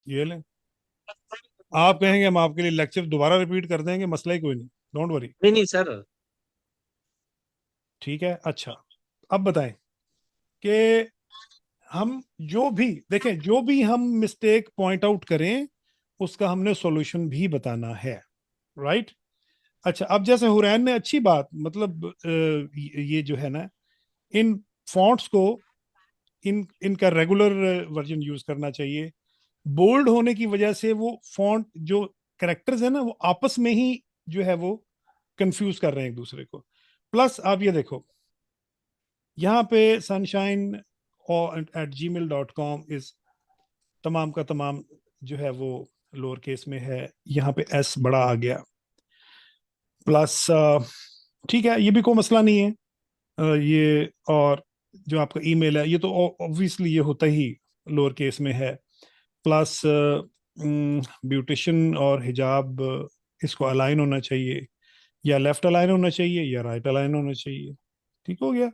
ये लें। आप कहेंगे हम आपके लिए लेक्चर दोबारा रिपीट कर देंगे, मसला ही कोई नहीं, डोंट वरी। नहीं नहीं सर। ठीक है, अच्छा। अब बताएं कि हम जो भी देखें, जो भी हम मिस्टेक पॉइंट आउट करें, उसका हमने सॉल्यूशन भी बताना है, राइट। अच्छा, अब जैसे हुरैन ने अच्छी बात, मतलब ये जो है ना, इन फॉन्ट्स को, इनका रेगुलर वर्जन यूज करना चाहिए। बोल्ड होने की वजह से वो फॉन्ट जो करेक्टर्स है ना, वो आपस में ही जो है वो कंफ्यूज कर रहे हैं एक दूसरे को। प्लस आप ये देखो, यहाँ पे सनशाइन और @gmail.com इज तमाम का तमाम जो है वो लोअर केस में है, यहाँ पे एस बड़ा आ गया। प्लस ठीक है, ये भी कोई मसला नहीं है। ये और जो आपका ईमेल है, ये तो ऑब्वियसली ये होता ही लोअर केस में है। प्लस ब्यूटिशन और हिजाब, इसको अलाइन होना चाहिए, या लेफ्ट अलाइन होना चाहिए या राइट अलाइन होना चाहिए। ठीक हो गया।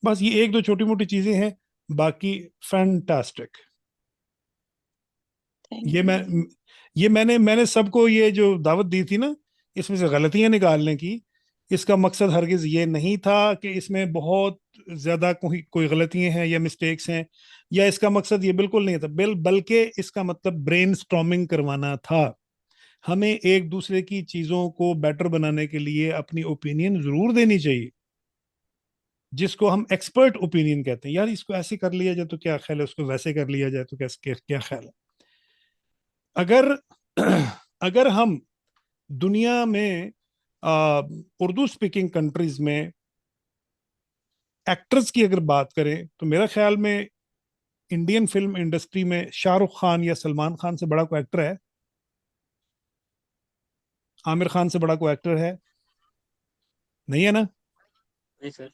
बस ये एक दो छोटी मोटी चीजें हैं, बाकी फैंटास्टिक। थैंक ये यू। मैं ये मैंने सबको ये जो दावत दी थी ना, इसमें से गलतियां निकालने की, इसका मकसद हरगिज ये नहीं था कि इसमें बहुत ज्यादा कोई कोई गलतियां हैं या मिस्टेक्स हैं, या इसका मकसद ये बिल्कुल नहीं था, बल्कि इसका मतलब ब्रेन स्टॉर्मिंग करवाना था। हमें एक दूसरे की चीजों को बेटर बनाने के लिए अपनी ओपिनियन जरूर देनी चाहिए, जिसको हम एक्सपर्ट ओपिनियन कहते हैं। यार इसको ऐसे कर लिया जाए तो क्या ख्याल है, उसको वैसे कर लिया जाए तो कैसे, क्या ख्याल है। अगर अगर हम दुनिया में उर्दू स्पीकिंग कंट्रीज में एक्टर्स की अगर बात करें, तो मेरा ख्याल में इंडियन फिल्म इंडस्ट्री में शाहरुख खान या सलमान खान से बड़ा कोई एक्टर है? आमिर खान से बड़ा कोई एक्टर है? नहीं है ना। नहीं सर।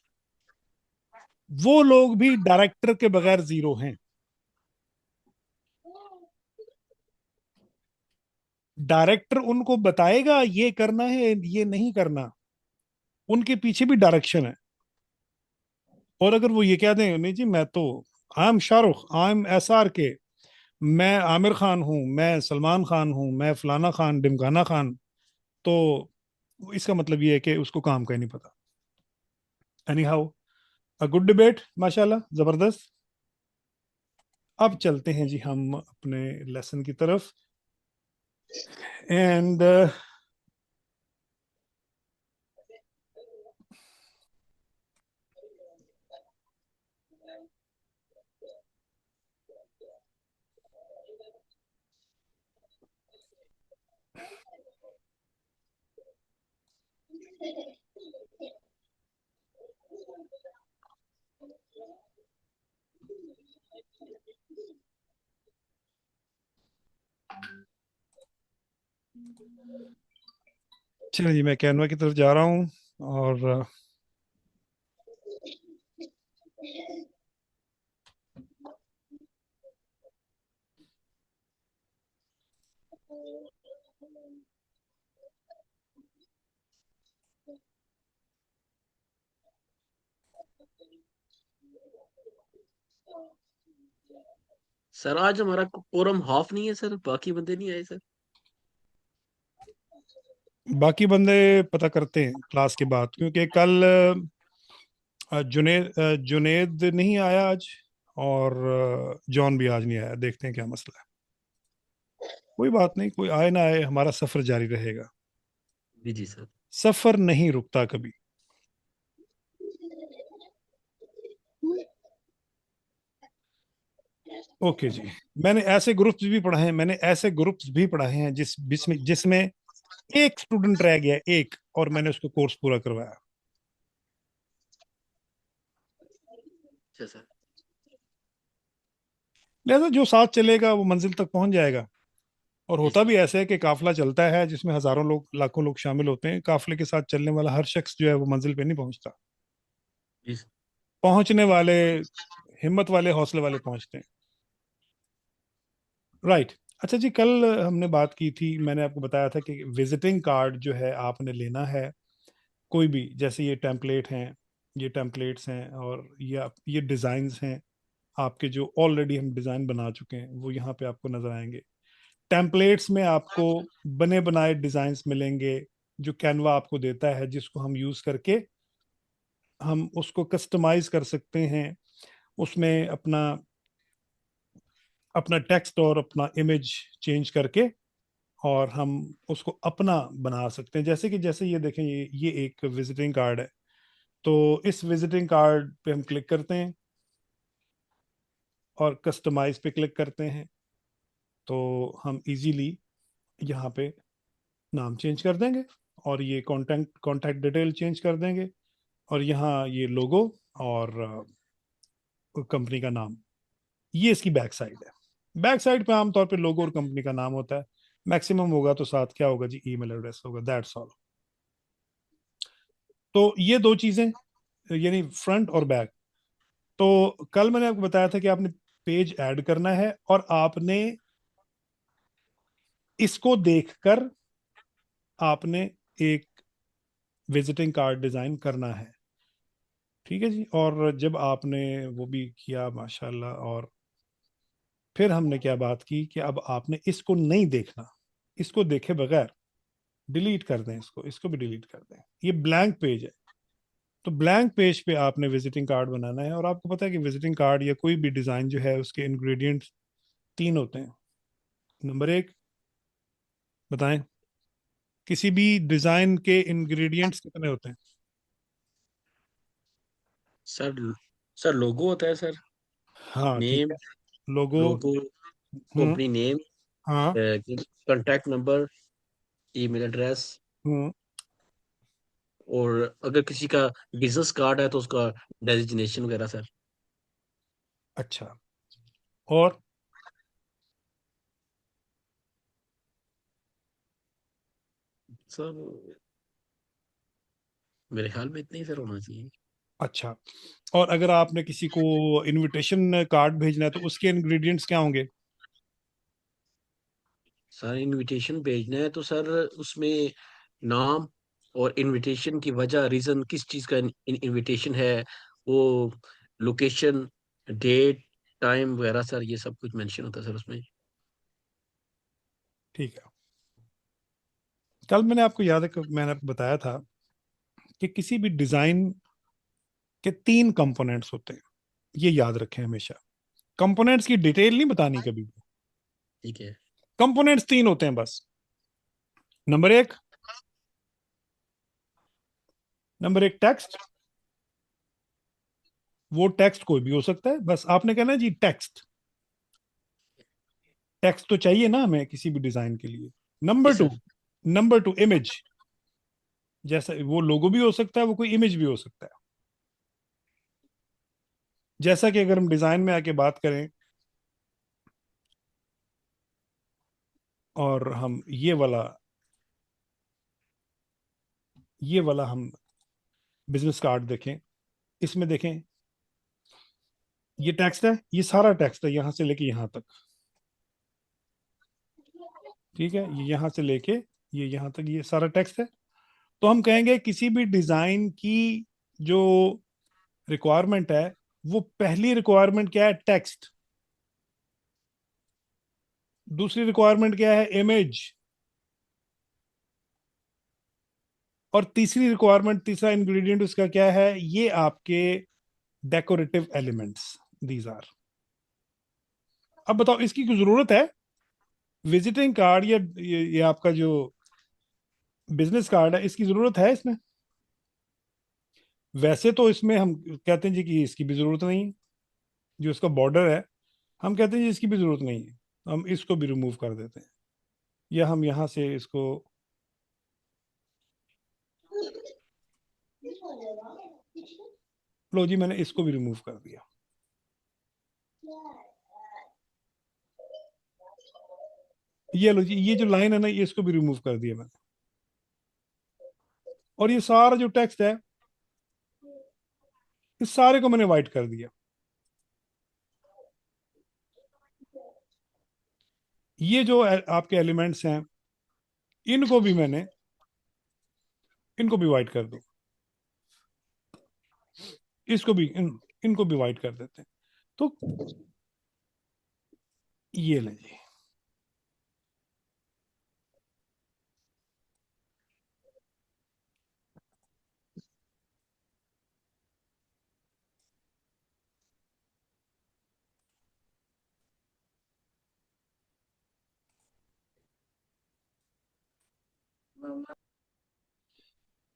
वो लोग भी डायरेक्टर के बगैर जीरो हैं। डायरेक्टर उनको बताएगा ये करना है ये नहीं करना, उनके पीछे भी डायरेक्शन है। और अगर वो ये कह दें नहीं जी मैं तो, I am Shahrukh, I am SR के, मैं आमिर खान हूं, मैं सलमान खान हूं, मैं फलाना खान ढिमकाना खान, तो इसका मतलब ये है कि उसको काम का ही नहीं पता। Any how, a good debate, माशाल्लाह, जबरदस्त। अब चलते हैं जी हम अपने लेसन की तरफ। एंड चलिए जी, मैं कैनवा की तरफ जा रहा हूँ। और सर आज हमारा कोरम हाफ नहीं है सर, बाकी बंदे नहीं आए सर। बाकी बंदे पता करते हैं क्लास के बाद, क्योंकि कल जुनेद नहीं आया आज, और जॉन भी आज नहीं आया। देखते हैं क्या मसला है। कोई बात नहीं, कोई आए ना आए, हमारा सफर जारी रहेगा। जी जी सर। सफर नहीं रुकता कभी। ओके जी। मैंने ऐसे ग्रुप्स भी पढ़ाए हैं जिसमें जिसमें एक स्टूडेंट रह गया, एक, और मैंने उसको कोर्स पूरा करवाया। अच्छा सर। लिहाजा जो साथ चलेगा वो मंजिल तक पहुंच जाएगा। और जी होता सर। भी ऐसे है कि काफिला चलता है जिसमें हजारों लोग, लाखों लोग शामिल होते हैं। काफिले के साथ चलने वाला हर शख्स जो है वो मंजिल पे नहीं पहुंचता। जी सर। पहुंचने वाले, हिम्मत वाले, हौसले वाले पहुंचते हैं। राइट। अच्छा जी, कल हमने बात की थी, मैंने आपको बताया था कि विजिटिंग कार्ड जो है आपने लेना है, कोई भी, जैसे ये टेम्पलेट हैं, ये टेम्पलेट्स हैं, और ये डिज़ाइंस हैं, आपके जो ऑलरेडी हम डिजाइन बना चुके हैं वो यहाँ पे आपको नजर आएंगे। टेम्पलेट्स में आपको बने बनाए डिजाइन्स मिलेंगे जो कैनवा आपको देता है, जिसको हम यूज करके हम उसको कस्टमाइज कर सकते हैं। उसमें अपना अपना टेक्स्ट और अपना इमेज चेंज करके और हम उसको अपना बना सकते हैं। जैसे ये देखें, ये एक विजिटिंग कार्ड है। तो इस विजिटिंग कार्ड पे हम क्लिक करते हैं और कस्टमाइज पे क्लिक करते हैं, तो हम इजीली यहाँ पे नाम चेंज कर देंगे और ये कॉन्टैक्ट कॉन्टैक्ट डिटेल चेंज कर देंगे और यहाँ ये लोगो और कंपनी का नाम, ये इसकी बैक साइड है। बैक साइड पे आमतौर पे लोगो और कंपनी का नाम होता है। मैक्सिमम होगा तो साथ क्या होगा जी, ईमेल एड्रेस होगा, दैट्स ऑल। तो ये दो चीजें, यानी फ्रंट और बैक। तो कल मैंने आपको बताया था कि आपने पेज ऐड करना है और आपने इसको देखकर आपने एक विजिटिंग कार्ड डिजाइन करना है। ठीक है जी। और जब आपने वो भी किया माशाल्लाह, और फिर हमने क्या बात की कि अब आपने इसको नहीं देखना, इसको देखे बगैर डिलीट कर दें, इसको भी डिलीट कर दें। ये ब्लैंक पेज है। तो ब्लैंक पेज पे आपने विजिटिंग कार्ड बनाना है। और आपको पता है कि विजिटिंग कार्ड या कोई भी डिजाइन जो है उसके इंग्रेडिएंट्स तीन होते हैं। नंबर एक, बताएं, किसी भी डिजाइन के इंग्रेडिएंट्स कितने होते हैं? सर सर लोगो होता है सर, हाँ ठीक नेम, है। लोगो। लोगो, हम्म। कंपनी नेम, हाँ। कांटेक्ट नंबर, ईमेल एड्रेस, हम्म। और अगर किसी का बिजनेस कार्ड है तो उसका डेजिग्नेशन वगैरह सर। अच्छा। और सर मेरे ख्याल में इतना ही सर होना चाहिए। अच्छा, और अगर आपने किसी को इनविटेशन कार्ड भेजना है तो उसके इंग्रेडिएंट्स क्या होंगे? सर इनविटेशन भेजना है तो सर उसमें नाम और इनविटेशन की वजह, रीजन किस चीज़ का इनविटेशन है, वो लोकेशन, डेट, टाइम वगैरह सर, ये सब कुछ मेंशन होता है सर उसमें। ठीक है। कल मैंने आपको याद है कि मैंने आपको बताया था कि किसी भी डिजाइन के तीन कंपोनेंट्स होते हैं। ये याद रखें हमेशा। कंपोनेंट्स की डिटेल नहीं बतानी कभी भी। ठीक है। कंपोनेंट्स तीन होते हैं बस। नंबर एक, टेक्स्ट। वो टेक्स्ट कोई भी हो सकता है, बस आपने कहना है जी टेक्स्ट। टेक्स्ट तो चाहिए ना हमें किसी भी डिजाइन के लिए। जी नंबर टू, सर। इमेज। जैसा वो लोगो भी हो सकता है, वो कोई इमेज भी हो सकता है। जैसा कि अगर हम डिजाइन में आके बात करें और हम ये वाला हम बिजनेस कार्ड देखें, इसमें देखें, ये टेक्स्ट है, ये सारा टेक्स्ट है यहां से लेके यहां तक। ठीक है, ये यहां से लेके ये यहां तक, ये सारा टेक्स्ट है। तो हम कहेंगे किसी भी डिजाइन की जो रिक्वायरमेंट है, वो पहली रिक्वायरमेंट क्या है, टेक्स्ट। दूसरी रिक्वायरमेंट क्या है, इमेज। और तीसरी रिक्वायरमेंट, तीसरा इंग्रेडिएंट उसका क्या है, ये आपके डेकोरेटिव एलिमेंट्स, दीज आर। अब बताओ इसकी कोई जरूरत है? विजिटिंग कार्ड या ये आपका जो बिजनेस कार्ड है, इसकी जरूरत है इसमें? वैसे तो इसमें हम कहते हैं जी कि इसकी भी जरूरत नहीं है। जो इसका बॉर्डर है, हम कहते हैं जी इसकी भी जरूरत नहीं है, हम इसको भी रिमूव कर देते हैं। या हम यहाँ से इसको, लो जी मैंने इसको भी रिमूव कर दिया। ये लो जी, ये जो लाइन है ना, ये इसको भी रिमूव कर दिया मैंने। और ये सारा जो टेक्स्ट है, इस सारे को मैंने वाइट कर दिया। ये जो आपके एलिमेंट्स हैं, इनको भी मैंने, इनको भी वाइट कर दो। इसको भी इनको भी वाइट कर देते हैं। तो ये लें जी,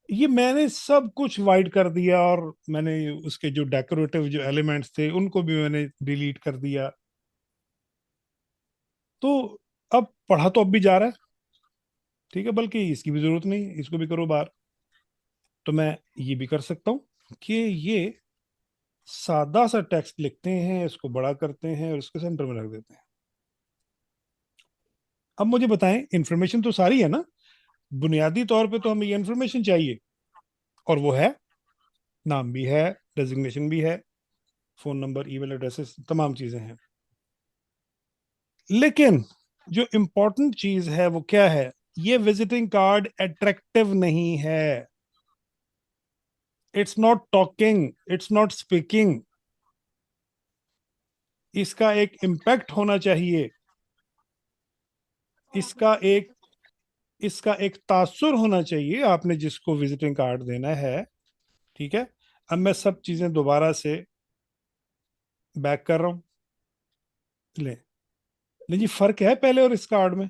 ये मैंने सब कुछ वाइड कर दिया, और मैंने उसके जो डेकोरेटिव जो एलिमेंट्स थे उनको भी मैंने डिलीट कर दिया। तो अब पढ़ा तो अब भी जा रहा है, ठीक है, बल्कि इसकी भी जरूरत नहीं, इसको भी करो बाहर। तो मैं ये भी कर सकता हूँ कि ये सादा सा टेक्स्ट लिखते हैं, इसको बड़ा करते हैं और इसको सेंटर में रख देते हैं। अब मुझे बताएं, इंफॉर्मेशन तो सारी है ना, बुनियादी तौर पे तो हमें ये इंफॉर्मेशन चाहिए, और वो है नाम भी है, डेजिग्नेशन भी है, फोन नंबर, ईमेल एड्रेसेस, तमाम चीजें हैं। लेकिन जो इंपॉर्टेंट चीज है वो क्या है, ये विजिटिंग कार्ड अट्रैक्टिव नहीं है। It's not talking, it's not speaking. इसका एक इम्पैक्ट होना चाहिए, इसका एक इसका एक तासुर होना चाहिए आपने जिसको विजिटिंग कार्ड देना है। ठीक है, अब मैं सब चीजें दोबारा से बैक कर रहा हूं। ले ले जी, फर्क है पहले और इस कार्ड में,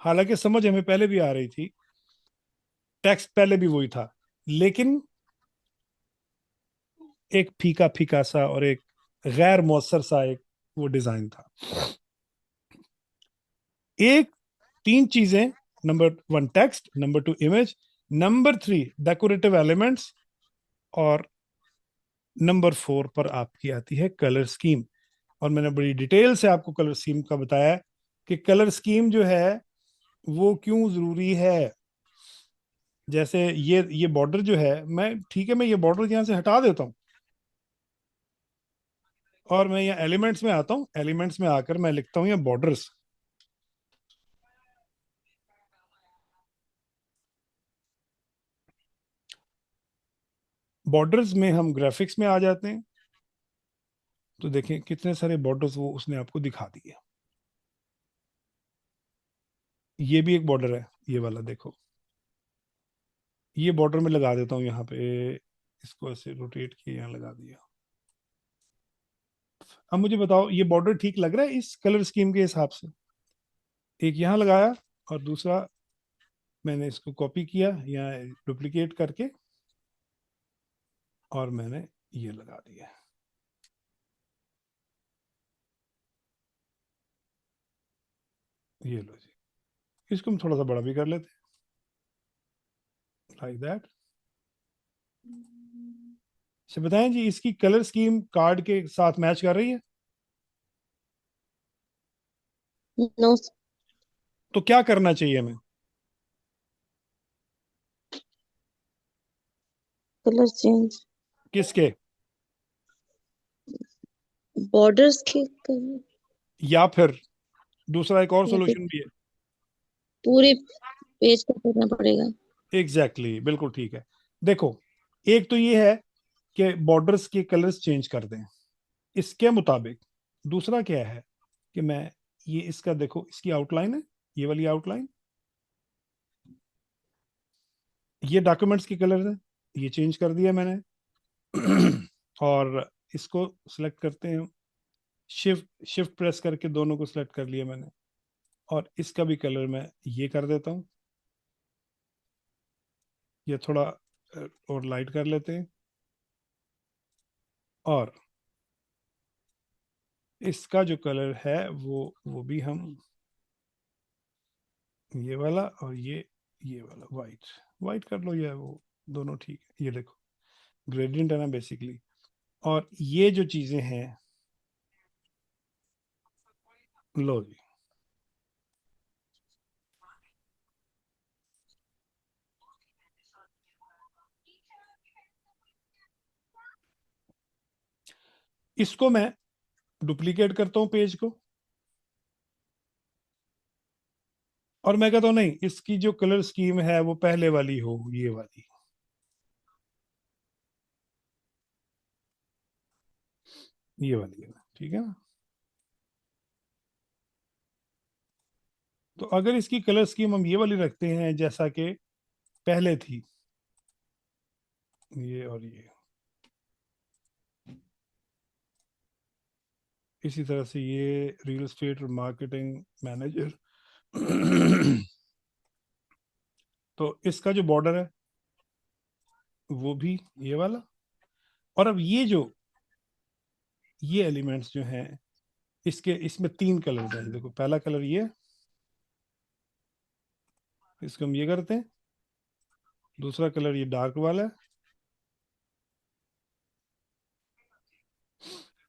हालांकि समझ हमें पहले भी आ रही थी, टेक्स्ट पहले भी वही था, लेकिन एक फीका फीका सा और एक गैर मौसर सा एक वो डिजाइन था। एक, तीन चीजें, number one text, number two image, number three decorative elements, और नंबर फोर पर आपकी आती है कलर स्कीम। और मैंने बड़ी डिटेल से आपको कलर स्कीम का बताया कि कलर स्कीम जो है वो क्यों जरूरी है। जैसे ये बॉर्डर जो है, मैं ठीक है, मैं ये बॉर्डर यहां से हटा देता हूं, और मैं यहाँ एलिमेंट्स में आता हूँ, एलिमेंट्स में आकर मैं लिखता हूँ यहाँ बॉर्डर्स। बॉर्डर्स में हम ग्राफिक्स में आ जाते हैं, तो देखें कितने सारे बॉर्डर्स वो उसने आपको दिखा दिए। ये भी एक बॉर्डर है, ये वाला देखो, ये बॉर्डर में लगा देता हूँ यहाँ पे, इसको ऐसे रोटेट किए यहाँ लगा दिया। अब मुझे बताओ, ये बॉर्डर ठीक लग रहा है इस कलर स्कीम के हिसाब से? एक यहाँ लगाया, और दूसरा मैंने इसको कॉपी किया या डुप्लीकेट करके, और मैंने ये लगा दिया। ये लो जी, इसको हम थोड़ा सा बड़ा भी कर लेते हैं, लाइक दैट। अच्छा बताएं जी, इसकी कलर स्कीम कार्ड के साथ मैच कर रही है? नो। तो क्या करना चाहिए हमें? Colour change. किसके? बॉर्डर्स के कलर, या फिर दूसरा एक और या फिर सॉल्यूशन भी है। पूरे पेज का करना पड़ेगा? एग्जैक्टली exactly, बिल्कुल ठीक है। देखो, एक तो ये है कि बॉर्डर्स के कलर्स चेंज कर दें इसके मुताबिक। दूसरा क्या है कि मैं ये इसका देखो, इसकी आउटलाइन है, ये वाली आउटलाइन, ये डॉक्यूमेंट्स के कलर है, ये चेंज कर दिया मैंने। और इसको सिलेक्ट करते हैं, शिफ्ट शिफ्ट प्रेस करके दोनों को सिलेक्ट कर लिया मैंने, और इसका भी कलर मैं ये कर देता हूँ, ये थोड़ा और लाइट कर लेते हैं। और इसका जो कलर है वो भी हम, ये वाला और ये वाला वाइट, वाइट कर लो, या वो दोनों ठीक है। ये देखो ग्रेडियंट है ना बेसिकली। और ये जो चीजें हैं, लो जी, इसको मैं डुप्लीकेट करता हूँ पेज को, और मैं कहता हूँ नहीं, इसकी जो कलर स्कीम है वो पहले वाली हो, ये वाली। ये वाली है, ठीक है ना। तो अगर इसकी कलर स्कीम हम ये वाली रखते हैं जैसा कि पहले थी, ये और ये, इसी तरह से ये रियल एस्टेट और मार्केटिंग मैनेजर तो इसका जो बॉर्डर है वो भी ये वाला। और अब ये जो ये एलिमेंट्स जो हैं, इसके इसमें तीन कलर हैं। देखो पहला कलर ये, इसको हम ये करते हैं। दूसरा कलर ये डार्क वाला है,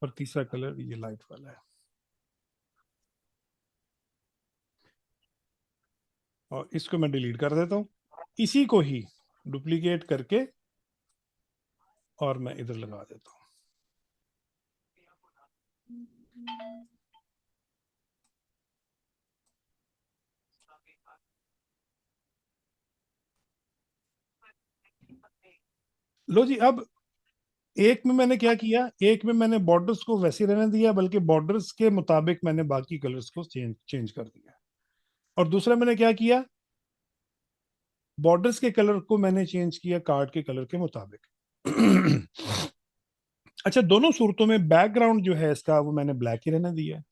और तीसरा कलर ये लाइट वाला है। और इसको मैं डिलीट कर देता हूँ, इसी को ही डुप्लीकेट करके और मैं इधर लगा देता हूँ। लो जी, अब एक में मैंने क्या किया, एक में मैंने बॉर्डर्स को वैसे रहने दिया, बल्कि बॉर्डर्स के मुताबिक मैंने बाकी कलर्स को चेंज चेंज कर दिया। और दूसरा मैंने क्या किया, बॉर्डर्स के कलर को मैंने चेंज किया कार्ड के कलर के मुताबिक। अच्छा, दोनों सूरतों में बैकग्राउंड जो है इसका वो मैंने ब्लैक ही रहने दिया है,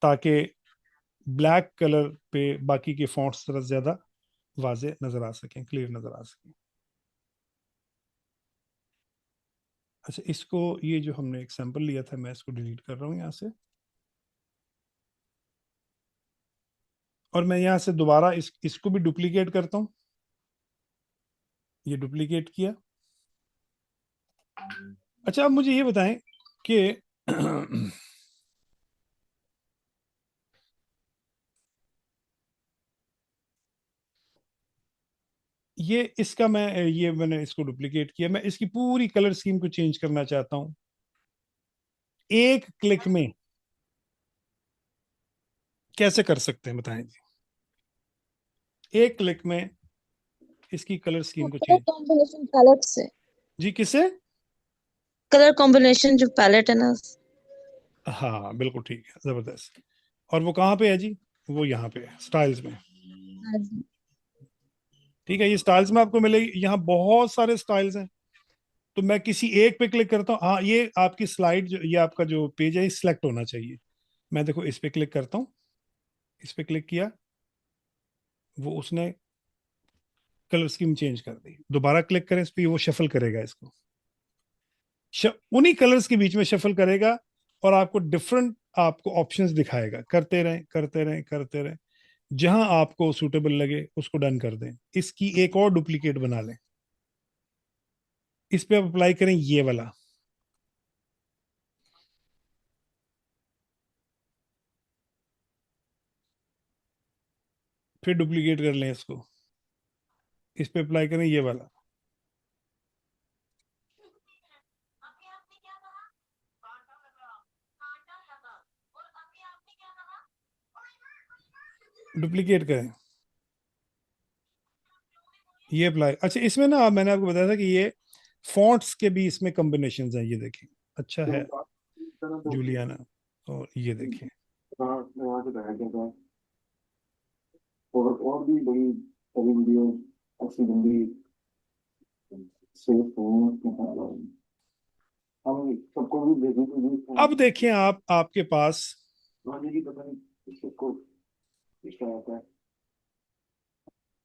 ताकि ब्लैक कलर पे बाकी के फॉन्ट्स तरह ज्यादा वाजे नजर आ सकें, क्लियर नजर आ सकें। अच्छा, इसको ये जो हमने एक सैंपल लिया था मैं इसको डिलीट कर रहा हूँ यहाँ से, और मैं यहाँ से दोबारा इसको भी डुप्लीकेट करता हूँ। ये डुप्लीकेट किया। अच्छा, अब मुझे ये बताएं कि ये इसका मैंने इसको डुप्लीकेट किया, मैं इसकी पूरी कलर स्कीम को चेंज करना चाहता हूं एक क्लिक में। कैसे कर सकते हैं बताएं जी, एक क्लिक में इसकी कलर स्कीम को कलर चेंज। कॉम्बिनेशन पैलेट से, जी, किसे? कलर कॉम्बिनेशन जो पैलेट है ना। हाँ बिल्कुल ठीक है, जबरदस्त। और वो कहाँ पे है जी? वो यहाँ पे है, स्टाइल्स में। हाँ जी। ठीक है, ये स्टाइल्स में आपको मिलेगी, यहाँ बहुत सारे स्टाइल्स हैं। तो मैं किसी एक पे क्लिक करता हूँ, हाँ ये आपकी स्लाइड जो, ये आपका जो पेज है ये सिलेक्ट होना चाहिए। मैं देखो इस पे क्लिक करता हूँ, इस पे क्लिक किया, वो उसने कलर स्कीम चेंज कर दी। दोबारा क्लिक करें इस पे, वो शफल करेगा इसको, उन्हीं कलर्स के बीच में शफल करेगा, और आपको डिफरेंट आपको ऑप्शंस दिखाएगा। करते रहें करते रहें करते रहें, जहां आपको सूटेबल लगे उसको डन कर दें। इसकी एक और डुप्लीकेट बना लें, इस पे आप अप्लाई करें ये वाला, फिर डुप्लीकेट कर लें इसको, इस पे अप्लाई करें ये वाला, डुप्लीकेट करें, ये अप्लाई। अच्छा, इसमें ना मैंने आपको बताया था कि ये फॉन्ट्स के भी इसमें कॉम्बिनेशन हैं, ये देखें। अच्छा है जूलियाना, और ये देखें। और भी बड़ी सारी वीडियो अच्छी बंदी सेफ हो, हम सबको भी भेजेंगे। अब देखें आप, आपके पास की पता नहीं सबको क्या होता है।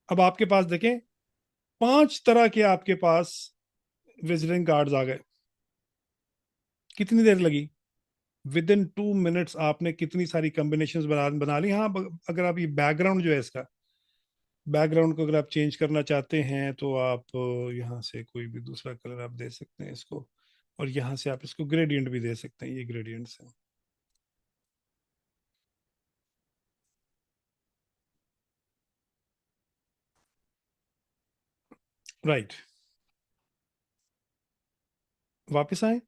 अब आपके पास देखें 5 तरह के आपके पास विजिटिंग कार्ड्स आ गए। कितनी देर लगी? विद इन 2 मिनट्स आपने कितनी सारी कॉम्बिनेशंस बना बना ली। हाँ, अगर आप ये बैकग्राउंड जो है इसका, बैकग्राउंड को अगर आप चेंज करना चाहते हैं तो आप यहाँ से कोई भी दूसरा कलर आप दे सकते हैं इसको, और यहाँ से आप इसको ग्रेडियंट भी दे सकते हैं, ये ग्रेडियंट्स है। राइट, वापस आए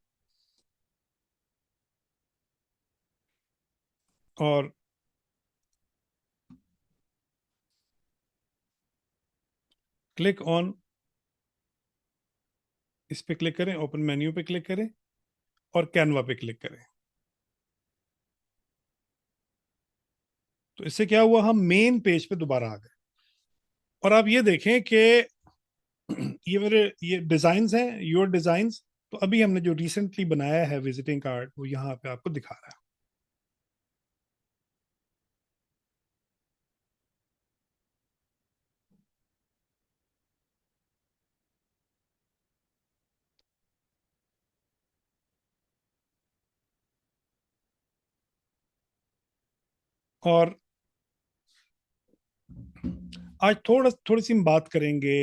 और क्लिक ऑन, इस पे क्लिक करें, ओपन मेन्यू पे क्लिक करें, और कैनवा पे क्लिक करें। तो इससे क्या हुआ, हम मेन पेज पे दोबारा आ गए। और आप ये देखें कि ये मेरे ये डिजाइन्स हैं, योर डिजाइन्स। तो अभी हमने जो रिसेंटली बनाया है विजिटिंग कार्ड, वो यहाँ पे आपको दिखा रहा है। और आज थोड़ी सी हम बात करेंगे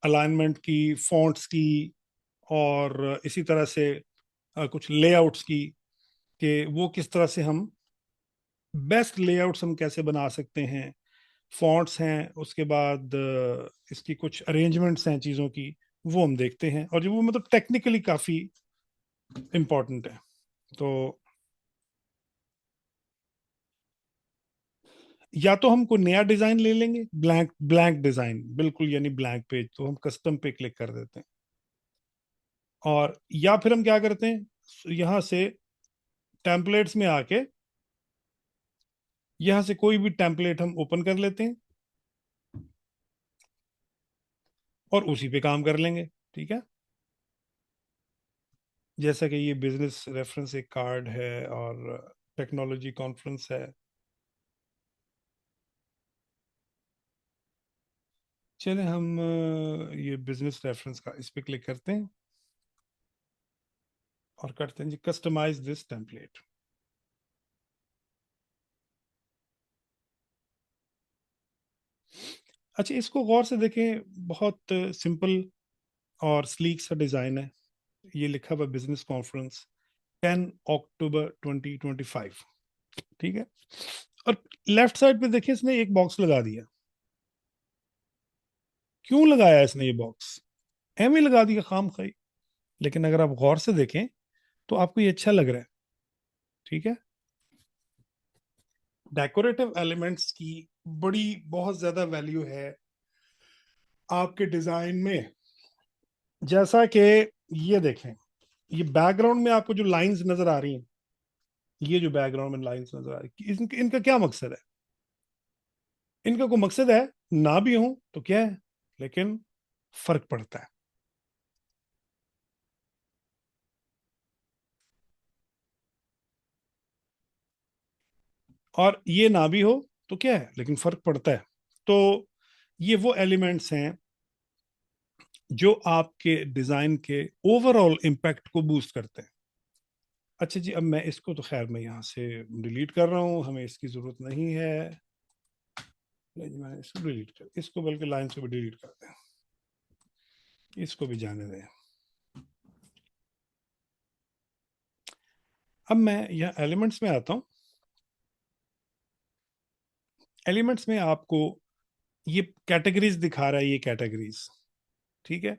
अलाइनमेंट की, फॉन्ट्स की, और इसी तरह से कुछ लेआउट्स की, कि वो किस तरह से हम बेस्ट लेआउट्स हम कैसे बना सकते हैं। फॉन्ट्स हैं, उसके बाद इसकी कुछ अरेंजमेंट्स हैं चीज़ों की, वो हम देखते हैं। और जो वो मतलब टेक्निकली काफ़ी इम्पोर्टेंट है। तो या तो हम कोई नया डिज़ाइन ले लेंगे, ब्लैंक ब्लैंक डिज़ाइन बिल्कुल, यानी ब्लैंक पेज, तो हम कस्टम पे क्लिक कर देते हैं। और या फिर हम क्या करते हैं, यहाँ से टेम्पलेट्स में आके यहाँ से कोई भी टेम्पलेट हम ओपन कर लेते हैं और उसी पे काम कर लेंगे। ठीक है, जैसा कि ये बिजनेस रेफरेंस एक कार्ड है और टेक्नोलॉजी कॉन्फ्रेंस है। चले हम ये बिजनेस रेफरेंस का इस पे क्लिक करते हैं और करते हैं जी कस्टमाइज दिस टेम्पलेट। अच्छा, इसको गौर से देखें, बहुत सिंपल और स्लीक सा डिजाइन है। ये लिखा हुआ बिजनेस कॉन्फ्रेंस 10 अक्टूबर 2025। ठीक है, और लेफ्ट साइड पे देखिए इसने एक बॉक्स लगा दिया। क्यों लगाया इसने ये बॉक्स? एम ही लगा दिया खाम खाई। लेकिन अगर आप गौर से देखें तो आपको ये अच्छा लग रहा है। ठीक है, डेकोरेटिव एलिमेंट्स की बड़ी बहुत ज्यादा वैल्यू है आपके डिजाइन में। जैसा कि ये देखें, ये बैकग्राउंड में आपको जो लाइंस नजर आ रही हैं, ये जो बैकग्राउंड में लाइंस नजर आ रही है, इनका क्या मकसद है? इनका कोई मकसद है ना भी हो तो क्या है, लेकिन फर्क पड़ता है। और ये ना भी हो तो क्या है, लेकिन फर्क पड़ता है। तो ये वो एलिमेंट्स हैं जो आपके डिजाइन के ओवरऑल इम्पैक्ट को बूस्ट करते हैं। अच्छा जी, अब मैं इसको तो खैर मैं यहाँ से डिलीट कर रहा हूँ, हमें इसकी जरूरत नहीं है। नहीं जी, मैंने इसको डिलीट कर, इसको बल्कि लाइन से भी डिलीट कर दें, इसको भी जाने दें। अब मैं यहाँ एलिमेंट्स में आता हूँ। एलिमेंट्स में आपको ये कैटेगरीज दिखा रहा है, ये कैटेगरीज। ठीक है,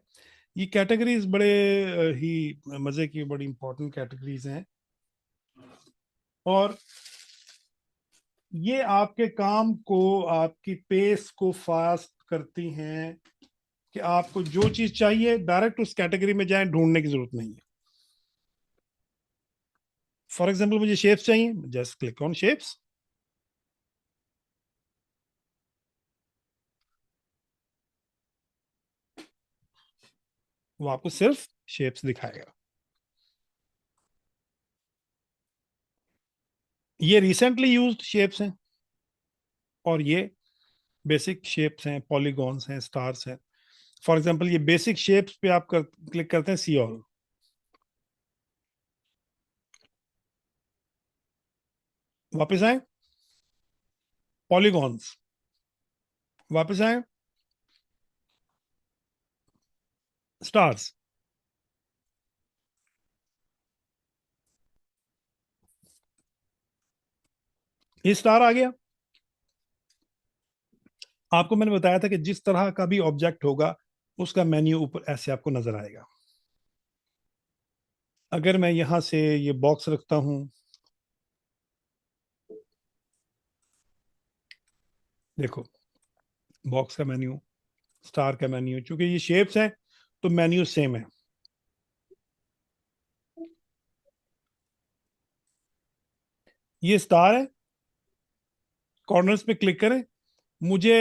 ये कैटेगरीज बड़े ही मजे की, बड़ी इंपॉर्टेंट कैटेगरीज हैं। और ये आपके काम को, आपकी पेस को फास्ट करती हैं, कि आपको जो चीज चाहिए डायरेक्ट उस कैटेगरी में जाएं, ढूंढने की जरूरत नहीं है। फॉर एग्जाम्पल मुझे शेप्स चाहिए, जस्ट क्लिक ऑन शेप्स। वो आपको सिर्फ शेप्स दिखाएगा। ये रिसेंटली यूज्ड शेप्स हैं और ये बेसिक शेप्स हैं, पॉलीगॉन्स हैं, स्टार्स हैं। फॉर एग्जाम्पल ये बेसिक शेप्स पे आप क्लिक करते हैं, सी ऑल। वापस आए, पॉलीगॉन्स, वापस आए, स्टार्स। ये स्टार आ गया। आपको मैंने बताया था कि जिस तरह का भी ऑब्जेक्ट होगा उसका मेन्यू ऊपर ऐसे आपको नजर आएगा। अगर मैं यहां से ये बॉक्स रखता हूं, देखो बॉक्स का मेन्यू, स्टार का मेन्यू, चूंकि ये शेप्स हैं तो मेन्यू सेम है। ये स्टार है, कॉर्नर्स पे क्लिक करें। मुझे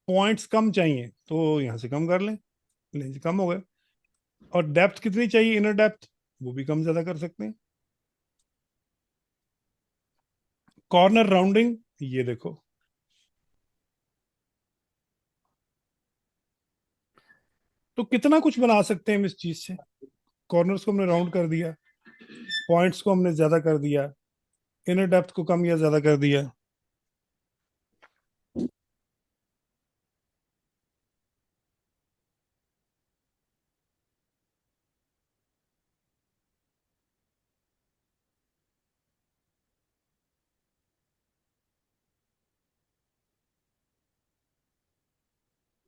पॉइंट्स कम चाहिए तो यहां से कम कर लें, लें कम हो गए। और डेप्थ कितनी चाहिए, इनर डेप्थ, वो भी कम ज्यादा कर सकते हैं। कॉर्नर राउंडिंग, ये देखो, तो कितना कुछ बना सकते हैं हम इस चीज से। कॉर्नर्स को हमने राउंड कर दिया, पॉइंट्स को हमने ज्यादा कर दिया, इनर डेप्थ को कम या ज्यादा कर दिया।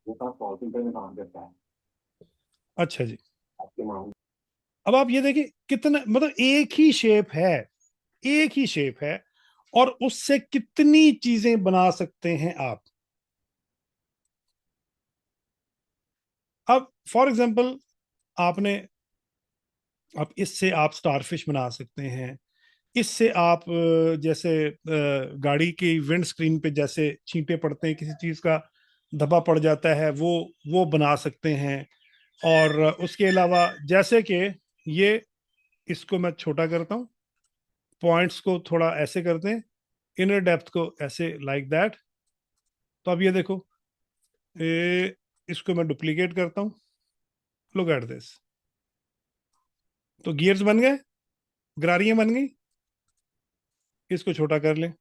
वो काम पॉलिटिकल में काम करता है अच्छा जी, आपके मामले अब आप ये देखिए कितना, मतलब एक ही शेप है, एक ही शेप है, और उससे कितनी चीजें बना सकते हैं आप। अब फॉर एग्जांपल, आपने, आप इससे आप स्टारफिश बना सकते हैं। इससे आप जैसे गाड़ी की विंड स्क्रीन पे जैसे छींटे पड़ते हैं, किसी चीज का धब्बा पड़ जाता है, वो बना सकते हैं। और उसके अलावा जैसे कि ये, इसको मैं छोटा करता हूँ, पॉइंट्स को थोड़ा ऐसे करते हैं, इनर डेप्थ को ऐसे, लाइक दैट। तो अब ये देखो, इसको मैं डुप्लीकेट करता हूँ, लुक एट दिस। तो गियर्स बन गए, गरारियां बन गई। इसको छोटा कर लें,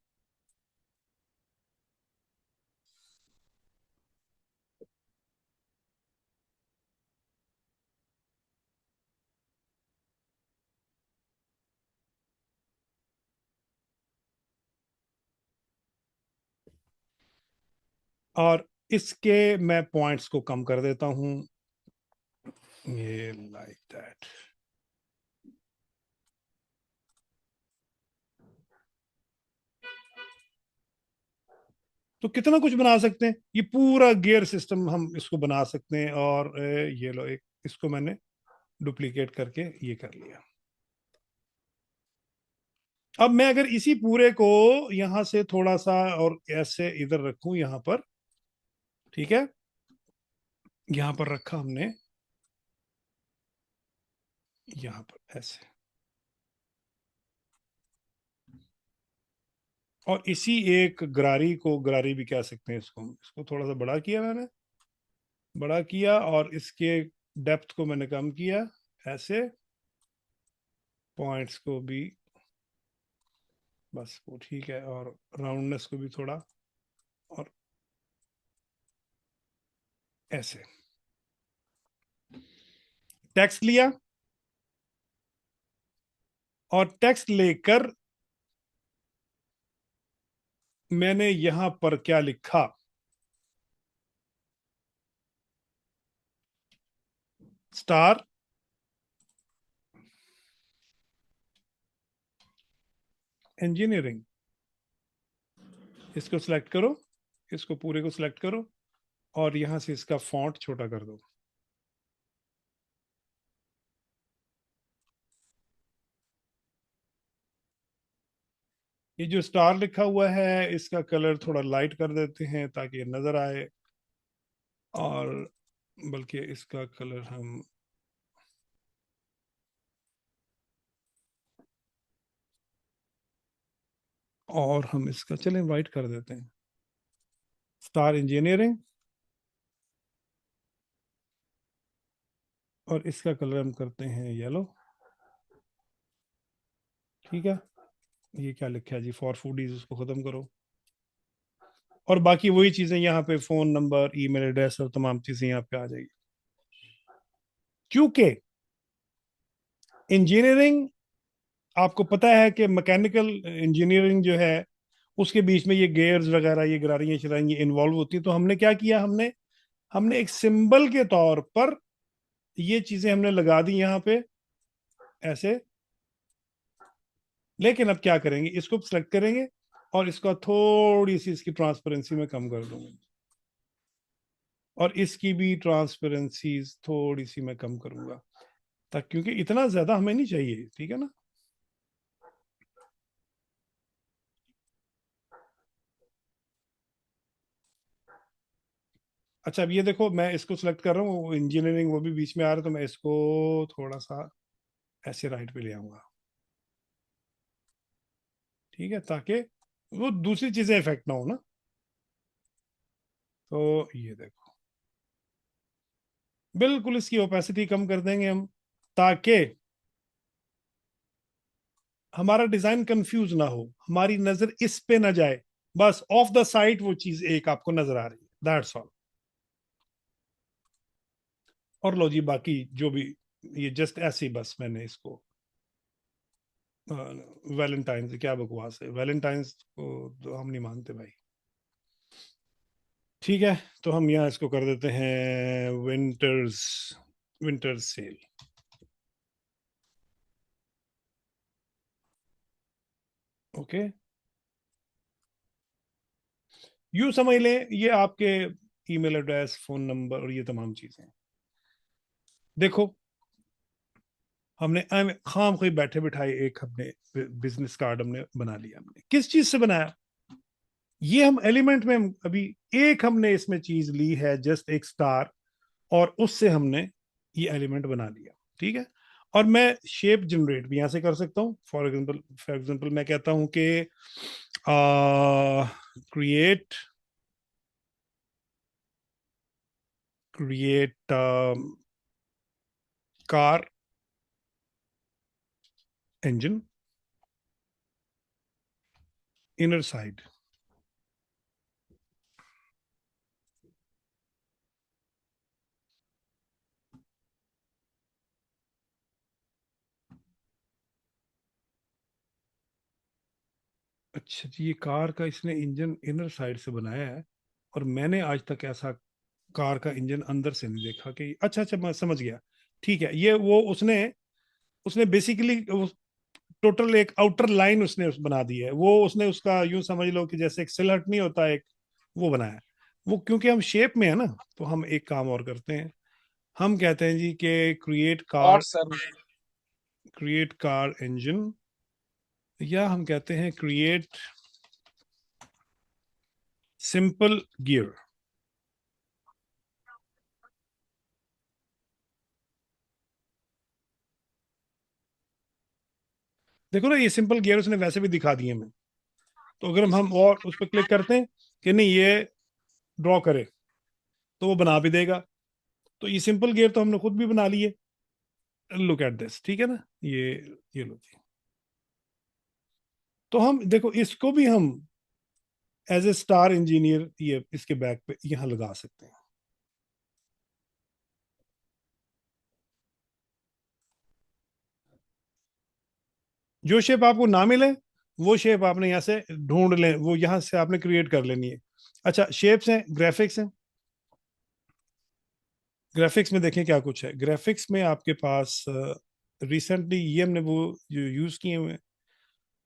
और इसके मैं पॉइंट्स को कम कर देता हूं, ये लाइक दैट। तो कितना कुछ बना सकते हैं, ये पूरा गियर सिस्टम हम इसको बना सकते हैं। और ये लो, एक इसको मैंने डुप्लीकेट करके ये कर लिया। अब मैं अगर इसी पूरे को यहां से थोड़ा सा और ऐसे इधर रखूं, यहां पर, ठीक है, यहां पर रखा हमने, यहां पर ऐसे, और इसी एक गरारी को, गरारी भी कह सकते हैं इसको, इसको थोड़ा सा बड़ा किया मैंने, बड़ा किया, और इसके डेप्थ को मैंने कम किया ऐसे, पॉइंट्स को भी बस वो ठीक है, और राउंडनेस को भी थोड़ा, और ऐसे। टेक्स्ट लिया, और टेक्स्ट लेकर मैंने यहां पर क्या लिखा, स्टार इंजीनियरिंग। इसको सिलेक्ट करो, इसको पूरे को सिलेक्ट करो, और यहां से इसका फॉन्ट छोटा कर दो। ये जो स्टार लिखा हुआ है, इसका कलर थोड़ा लाइट कर देते हैं ताकि ये नजर आए, और बल्कि इसका कलर हम, और हम इसका चलें वाइट कर देते हैं, स्टार इंजीनियरिंग। और इसका कलर हम करते हैं येलो, ठीक है। ये क्या लिखा है जी, फॉर फूडीज, उसको खत्म करो। और बाकी वही चीजें यहाँ पे, फोन नंबर, ईमेल एड्रेस और तमाम चीजें यहाँ पे आ जाएगी। क्योंकि इंजीनियरिंग, आपको पता है कि मैकेनिकल इंजीनियरिंग जो है, उसके बीच में ये गेयर्स वगैरह, ये गरारियां शरारियां इन्वॉल्व होती है। तो हमने क्या किया, हमने हमने एक सिंबल के तौर पर ये चीजें हमने लगा दी यहाँ पे ऐसे। लेकिन अब क्या करेंगे, इसको सेलेक्ट करेंगे, और इसका थोड़ी सी इसकी ट्रांसपेरेंसी में कम कर दूंगा, और इसकी भी ट्रांसपेरेंसी थोड़ी सी मैं कम करूंगा, तक, क्योंकि इतना ज्यादा हमें नहीं चाहिए, ठीक है ना। अच्छा अब ये देखो, मैं इसको सिलेक्ट कर रहा हूँ, इंजीनियरिंग वो भी बीच में आ रहा है, तो मैं इसको थोड़ा सा ऐसे राइट पे ले आऊंगा, ठीक है, ताकि वो दूसरी चीजें इफेक्ट ना हो ना। तो ये देखो, बिल्कुल इसकी ओपेसिटी कम कर देंगे हम, ताकि हमारा डिजाइन कंफ्यूज ना हो, हमारी नजर इस पे ना जाए, बस ऑफ द साइड वो चीज एक आपको नजर आ रही है, दैट्स ऑल। और लो जी बाकी जो भी, ये जस्ट ऐसे ही बस मैंने इसको, वैलेंटाइंस क्या बकवास है, वैलेंटाइंस को तो हम नहीं मानते भाई। ठीक है, तो हम यहाँ इसको कर देते हैं विंटर्स, विंटर सेल। ओके, यूं समझ लें ये आपके ईमेल एड्रेस, फोन नंबर और ये तमाम चीजें। देखो हमने खाम कोई बैठे बिठाए एक हमने बिजनेस कार्ड हमने बना लिया, हमने किस चीज से बनाया, ये हम एलिमेंट में अभी एक हमने इसमें चीज ली है, जस्ट एक स्टार, और उससे हमने ये एलिमेंट बना लिया, ठीक है। और मैं शेप जनरेट भी यहां से कर सकता हूँ, फॉर एग्जांपल मैं कहता हूं कि create create car engine inner side. अच्छा जी, ये कार का इसने इंजन इनर साइड से बनाया है, और मैंने आज तक ऐसा कार का इंजन अंदर से नहीं देखा कि, अच्छा अच्छा मैं समझ गया, ठीक है, ये वो उसने उसने बेसिकली टोटल एक आउटर लाइन उसने बना दी है, वो उसने उसका यूं समझ लो कि जैसे एक सिलहट नहीं होता एक, वो बनाया है। वो क्योंकि हम शेप में है ना, तो हम एक काम और करते हैं, हम कहते हैं जी कि और सर क्रिएट कार इंजन, या हम कहते हैं क्रिएट सिंपल गियर। देखो ना, ये सिंपल गियर उसने वैसे भी दिखा दिए हमें, तो अगर हम और उस पर क्लिक करते हैं कि नहीं ये ड्रॉ करे, तो वो बना भी देगा। तो ये सिंपल गियर तो हमने खुद भी बना लिए, लुक एट दिस, ठीक है ना, ये लो जी। तो हम देखो इसको भी हम एज ए स्टार इंजीनियर ये इसके बैक पे यहाँ लगा सकते हैं। जो शेप आपको ना मिले, वो शेप आपने यहाँ से ढूंढ लें, वो यहाँ से आपने क्रिएट कर लेनी है। अच्छा शेप्स हैं, ग्राफिक्स हैं, ग्राफिक्स में देखें क्या कुछ है। ग्राफिक्स में आपके पास रिसेंटली ये हमने वो जो यूज किए हुए हैं,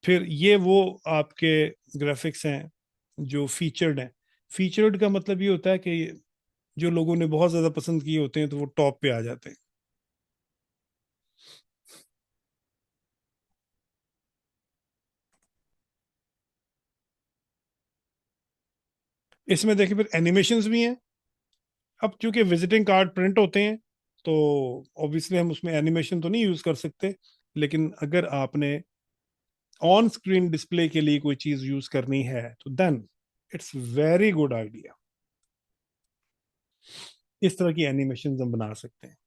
फिर ये वो आपके ग्राफिक्स हैं जो फीचर्ड हैं। फीचर्ड का मतलब ये होता है कि जो लोगों ने बहुत ज्यादा पसंद किए होते हैं तो वो टॉप पे आ जाते हैं। इसमें देखिए फिर एनिमेशंस भी हैं। अब चूंकि विजिटिंग कार्ड प्रिंट होते हैं, तो ऑब्वियसली हम उसमें एनिमेशन तो नहीं यूज कर सकते, लेकिन अगर आपने ऑन स्क्रीन डिस्प्ले के लिए कोई चीज यूज करनी है तो then it's very good idea, इस तरह की एनिमेशन हम बना सकते हैं।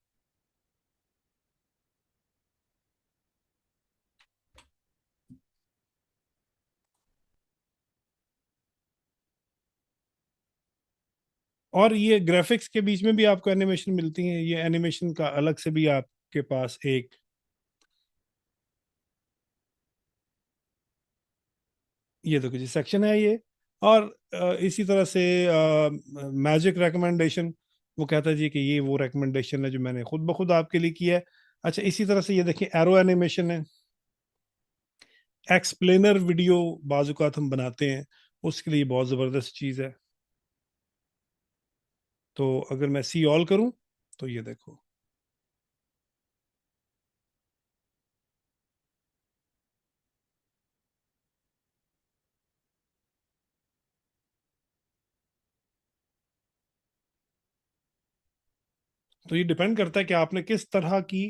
और ये ग्राफिक्स के बीच में भी आपको एनिमेशन मिलती हैं, ये एनिमेशन का अलग से भी आपके पास एक, ये देखो जी सेक्शन है ये। और इसी तरह से मैजिक रिकमेंडेशन, वो कहता है जी कि ये वो रिकमेंडेशन है जो मैंने खुद ब खुद आपके लिए किया है। अच्छा इसी तरह से ये देखिए एरो एनिमेशन है, एक्सप्लेनर वीडियो बाजुकात हम बनाते हैं, उसके लिए बहुत ज़बरदस्त चीज़ है। तो अगर मैं सी ऑल करूं, तो ये देखो, तो ये डिपेंड करता है कि आपने किस तरह की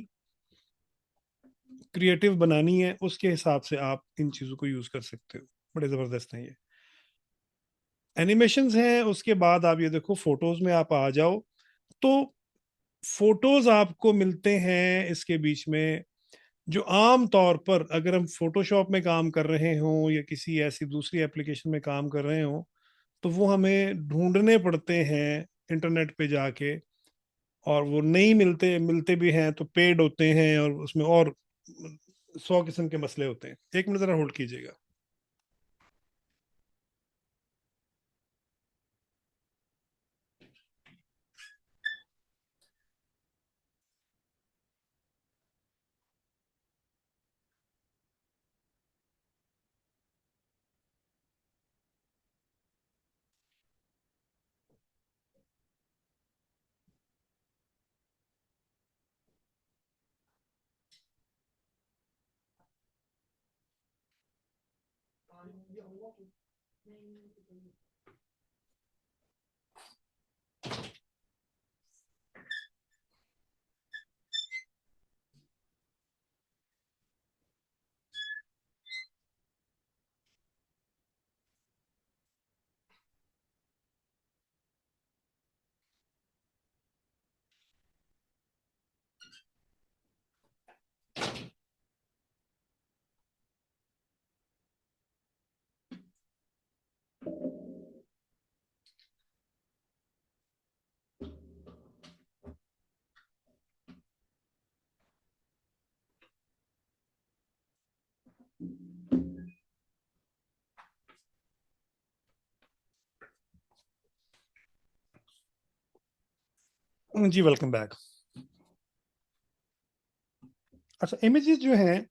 क्रिएटिव बनानी है, उसके हिसाब से आप इन चीजों को यूज कर सकते हो। बड़े जबरदस्त हैं ये एनिमेशंस हैं। उसके बाद आप ये देखो, फोटोज में आप आ जाओ तो फोटोज आपको मिलते हैं इसके बीच में, जो आम तौर पर अगर हम फोटोशॉप में काम कर रहे हों या किसी ऐसी दूसरी एप्लीकेशन में काम कर रहे हों, तो वो हमें ढूंढने पड़ते हैं इंटरनेट पे जाके, और वो नहीं मिलते, मिलते भी हैं तो पेड होते हैं, और उसमें और 100 किस्म के मसले होते हैं। एक मिनट जरा होल्ड कीजिएगा। जी वेलकम बैक। अच्छा, इमेजेस जो हैं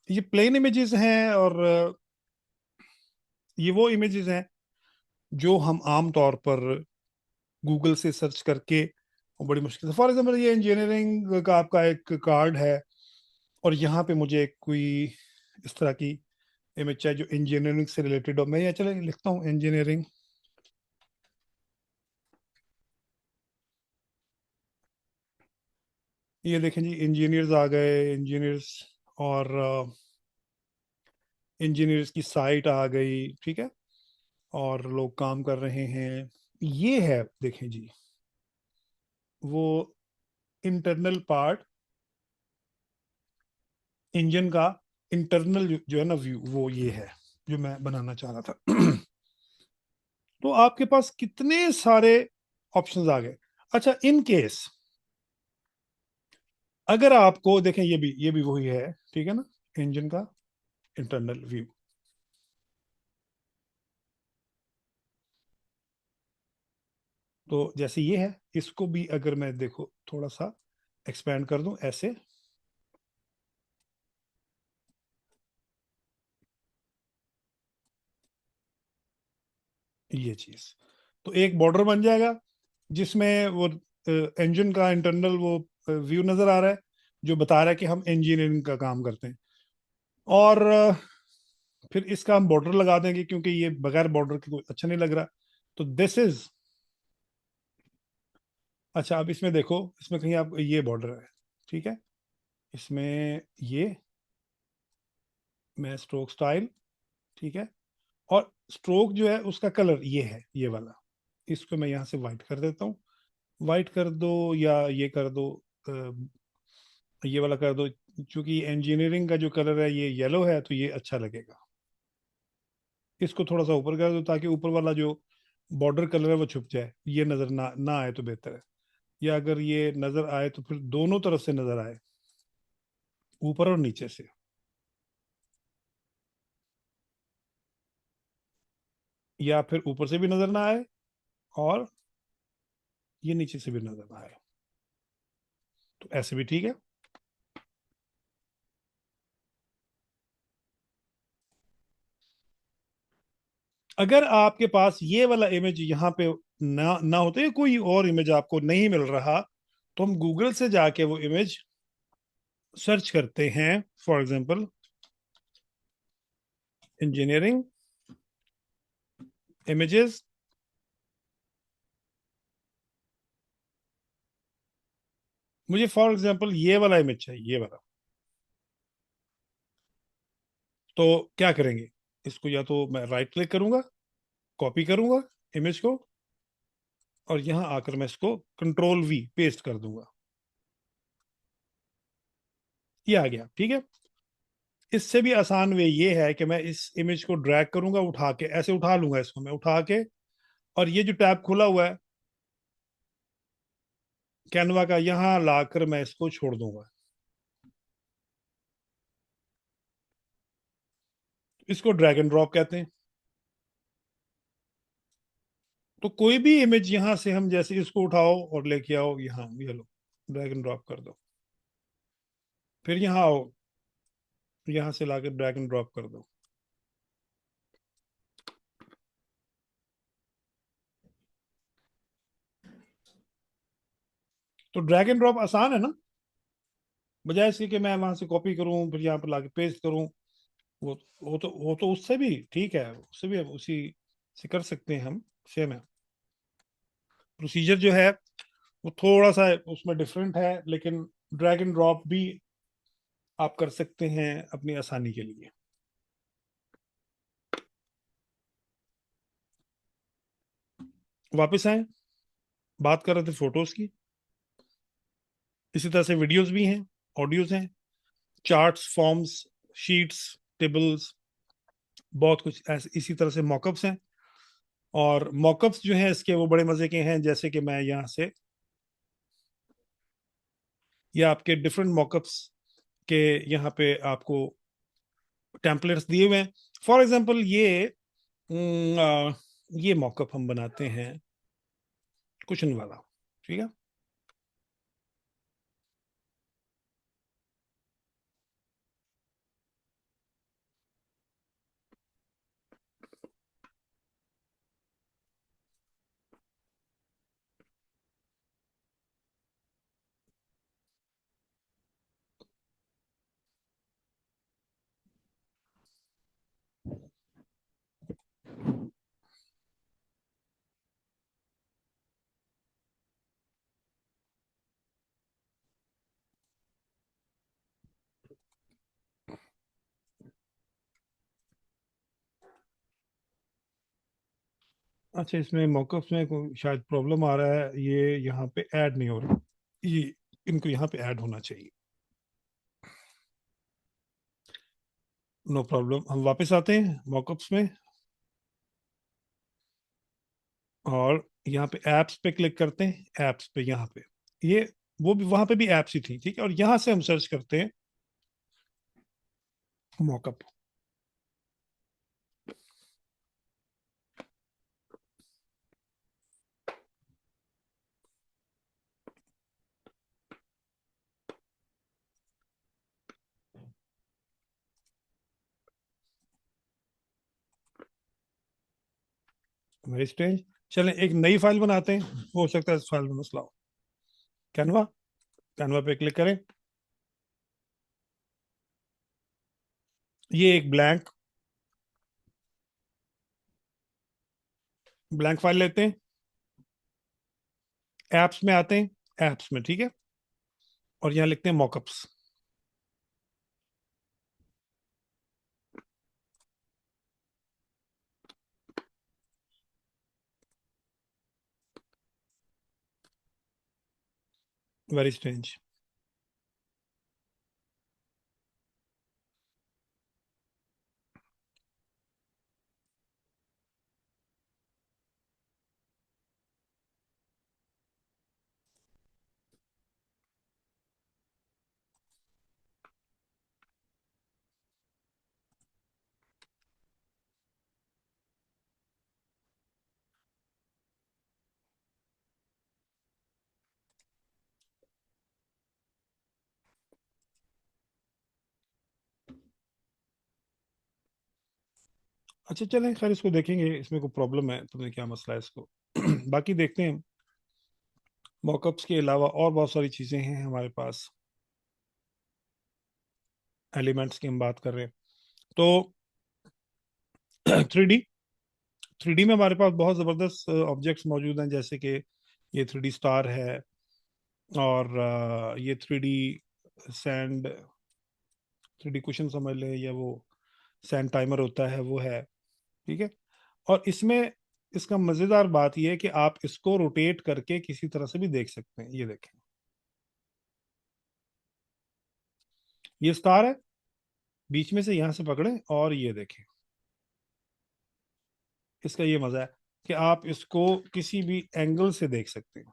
ये प्लेन इमेजेस हैं, और ये वो इमेजेस हैं जो हम आम तौर पर गूगल से सर्च करके, और बड़ी मुश्किल से, फॉर एग्जांपल ये इंजीनियरिंग का आपका एक कार्ड है, और यहाँ पे मुझे कोई इस तरह की इमेज चाहिए जो इंजीनियरिंग से रिलेटेड हो। मैं ये चले लिखता हूँ इंजीनियरिंग, ये देखें जी, इंजीनियर्स आ गए, इंजीनियर्स, और इंजीनियर्स की साइट आ गई, ठीक है, और लोग काम कर रहे हैं। ये है, देखें जी, वो इंटरनल पार्ट, इंजन का इंटरनल जो है ना व्यू, वो ये है जो मैं बनाना चाह रहा था। तो आपके पास कितने सारे ऑप्शंस आ गए। अच्छा, इन केस अगर आपको देखें, ये भी वही है, ठीक है ना, इंजन का इंटरनल व्यू। तो जैसे ये है, इसको भी अगर मैं देखो थोड़ा सा एक्सपेंड कर दूं ऐसे, ये चीज, तो एक बॉर्डर बन जाएगा जिसमें वो इंजन का इंटरनल वो व्यू नजर आ रहा है, जो बता रहा है कि हम इंजीनियरिंग का काम करते हैं। और फिर इसका हम बॉर्डर लगा देंगे, क्योंकि ये बगैर बॉर्डर के कोई अच्छा नहीं लग रहा। तो दिस इज, अच्छा अब इसमें देखो, इसमें कहीं आप ये बॉर्डर है, ठीक है, इसमें ये मैं स्ट्रोक स्टाइल, ठीक है, और स्ट्रोक जो है उसका कलर ये है, ये वाला, इसको मैं यहाँ से वाइट कर देता हूँ। वाइट कर दो, या ये कर दो, ये वाला कर दो, क्योंकि इंजीनियरिंग का जो कलर है ये येलो है, तो ये अच्छा लगेगा। इसको थोड़ा सा ऊपर कर दो ताकि ऊपर वाला जो बॉर्डर कलर है वो छुप जाए, ये नजर ना ना आए तो बेहतर है। या अगर ये नजर आए तो फिर दोनों तरफ से नजर आए, ऊपर और नीचे से। या फिर ऊपर से भी नजर ना आए, और ये नीचे से भी नजर ना आए, तो ऐसे भी ठीक है। अगर आपके पास ये वाला इमेज यहाँ पे ना ना होते, कोई और इमेज आपको नहीं मिल रहा, तो हम गूगल से जाके वो इमेज सर्च करते हैं। फॉर एग्जांपल इंजीनियरिंग इमेजेस, मुझे फॉर एग्जांपल ये वाला इमेज चाहिए, ये वाला। तो क्या करेंगे, इसको या तो मैं राइट क्लिक करूंगा, कॉपी करूंगा इमेज को, और यहां आकर मैं इसको कंट्रोल V पेस्ट कर दूंगा, ये आ गया। ठीक है। इससे भी आसान वे ये है कि मैं इस इमेज को ड्रैग करूंगा, उठा के ऐसे उठा लूंगा इसको मैं उठा के, और ये जो टैब खुला हुआ है कैनवा का, यहां लाकर मैं इसको छोड़ दूंगा। इसको ड्रैग एंड ड्रॉप कहते हैं। तो कोई भी इमेज यहां से हम, जैसे इसको उठाओ और लेके आओ यहाँ, ये लो, ड्रैग एंड ड्रॉप कर दो, फिर यहाँ आओ, यहां से लाकर ड्रैग एंड ड्रॉप कर दो। तो ड्रैग एंड ड्रॉप आसान है ना, बजाय इसके कि मैं वहां से कॉपी करूं फिर यहाँ पर लाके पेस्ट करूं। वो तो उससे भी ठीक है, उससे भी उसी से कर सकते हैं हम, सेम है। प्रोसीजर जो है वो थोड़ा सा उसमें डिफरेंट है, लेकिन ड्रैग एंड ड्रॉप भी आप कर सकते हैं अपनी आसानी के लिए। वापस आए, बात कर रहे थे फोटोज की। इसी तरह से वीडियोस भी हैं, ऑडियोज हैं, चार्ट्स, फॉर्म्स, शीट्स, टेबल्स, बहुत कुछ ऐसे इसी तरह से मॉकअप्स हैं। और मॉकअप्स जो हैं इसके वो बड़े मजे के हैं, जैसे कि मैं यहाँ से, ये आपके डिफरेंट मॉकअप्स के यहाँ पे आपको टेम्पलेट्स दिए हुए हैं। फॉर एग्जांपल ये मॉकअप हम बनाते हैं कुशन वाला। ठीक है। अच्छा, इसमें मॉकअप्स में कोई शायद प्रॉब्लम आ रहा है, ये यहाँ पे ऐड नहीं हो रहा, ये इनको यहाँ पे ऐड होना चाहिए। नो प्रॉब्लम, हम वापस आते हैं मॉकअप्स में, और यहाँ पे एप्स पे क्लिक करते हैं। एप्स पे यहाँ पे ये, वो भी वहां पे भी एप्स ही थी, ठीक है। और यहाँ से हम सर्च करते हैं मॉकअप। Very strange. चलें एक नई फाइल बनाते हैं, हो सकता है इस फाइल में मसला हो। कैनवा, कैनवा पे क्लिक करें, ये एक ब्लैंक ब्लैंक फाइल लेते हैं, एप्स में आते हैं, एप्स में, ठीक है, और यहाँ लिखते हैं मॉकअप्स। Very strange. अच्छा चलें, खैर इसको देखेंगे, इसमें कोई प्रॉब्लम है तो क्या मसला है इसको। बाकी देखते हैं, मॉकअप्स के अलावा और बहुत सारी चीज़ें हैं हमारे पास, एलिमेंट्स की हम बात कर रहे हैं। तो 3D, 3D में हमारे पास बहुत ज़बरदस्त ऑब्जेक्ट्स मौजूद हैं, जैसे कि ये 3D स्टार है, और ये 3D सैंड, 3D कुशन समझ लें, या वो सैंड टाइमर होता है वो है, ठीक है। और इसमें इसका मजेदार बात यह है कि आप इसको रोटेट करके किसी तरह से भी देख सकते हैं। ये देखें, ये स्टार है, बीच में से यहां से पकड़ें और ये देखें, इसका ये मजा है कि आप इसको किसी भी एंगल से देख सकते हैं।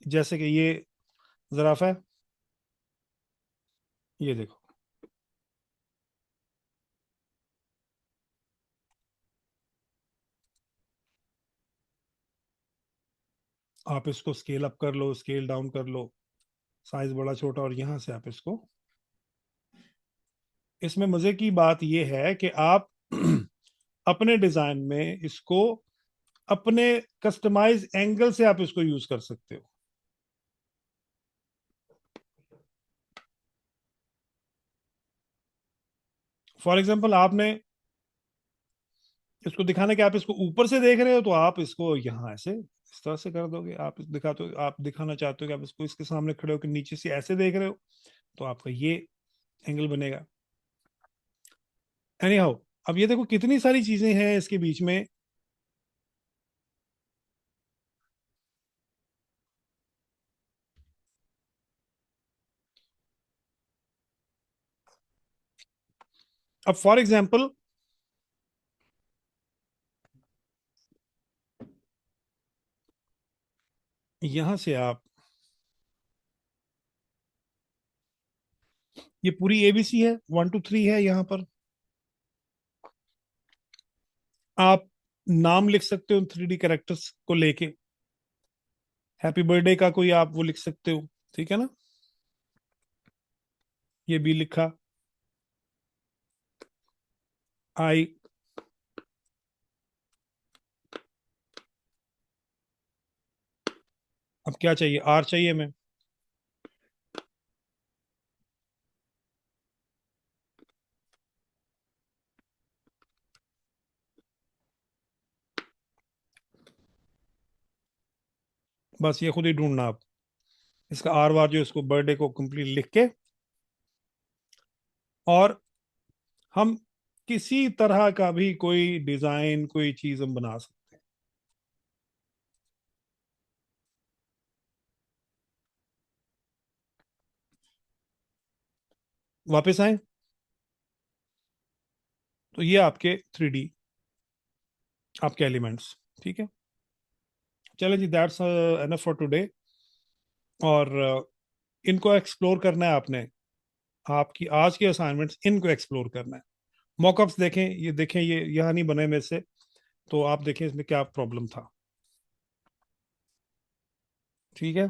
जैसे कि ये जराफा है, ये देखो, आप इसको स्केल अप कर लो, स्केल डाउन कर लो, साइज बड़ा छोटा, और यहां से आप इसको, इसमें मजे की बात यह है कि आप अपने डिजाइन में इसको अपने कस्टमाइज एंगल से आप इसको यूज कर सकते हो। फॉर एग्जांपल, आपने इसको दिखाना कि आप इसको ऊपर से देख रहे हो, तो आप इसको यहां ऐसे इस तरह से कर दोगे। आप दिखाते हो, आप दिखाना चाहते हो कि आप इसको इसके सामने खड़े हो कि नीचे से ऐसे देख रहे हो, तो आपका ये एंगल बनेगा। एनी हाउ, अब ये देखो कितनी सारी चीजें हैं इसके बीच में। अब फॉर एग्जांपल, यहां से आप, ये पूरी एबीसी है, 1 2 3 है, यहां पर आप नाम लिख सकते हो 3D कैरेक्टर्स को लेके। हैप्पी बर्थडे का कोई आप वो लिख सकते हो, ठीक है ना, ये भी लिखा। आई, अब क्या चाहिए, आर चाहिए हमें। बस ये खुद ही ढूंढना आप, इसका आर वार जो, इसको बर्थडे को कंप्लीट लिख के, और हम किसी तरह का भी कोई डिजाइन, कोई चीज हम बना सकते हैं। वापस आए, तो ये आपके 3D आपके एलिमेंट्स, ठीक है। चलो जी, दैट्स एनफ फॉर टुडे। और इनको एक्सप्लोर करना है आपने, आपकी आज की असाइनमेंट्स इनको एक्सप्लोर करना है। मॉकअप्स देखें, ये देखें, ये यहाँ नहीं बने में से, तो आप देखें इसमें क्या प्रॉब्लम था, ठीक है।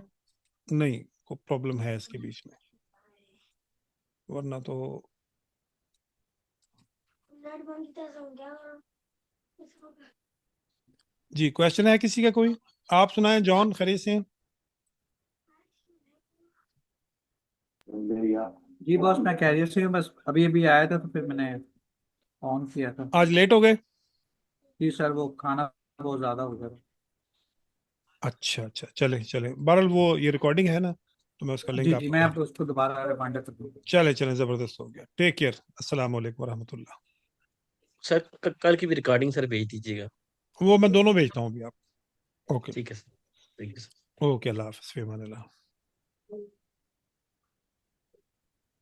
नहीं, कोई प्रॉब्लम है इसके बीच में, वरना तो। जी, क्वेश्चन है किसी का कोई? आप सुनाएं, जॉन, खैरियत से हैं? जी बॉस, मैं कैरियर से हूँ, बस अभी अभी आया था तो फिर मैंने ऑन किया था। आज लेट हो गए? जी सर, वो खाना बहुत ज्यादा हो गया। अच्छा अच्छा, चले चले, बहरहाल वो ये रिकॉर्डिंग है ना, तो मैं उसका लिंक जी जी, आपको मैं भेज। अब उसको दोबारा रिमाइंडर कर दूंगा। चले चले, जबरदस्त हो गया। टेक केयर, अस्सलाम वालेकुम वरहमतुल्लाह। सर कल की भी रिकॉर्डिंग सर भेज दीजिएगा। वो मैं दोनों भेजता हूँ अभी आप। ओके, ठीक है sir, thank you sir. Okay, अल्लाह हाफिज़, फ़ी अमान अल्लाह।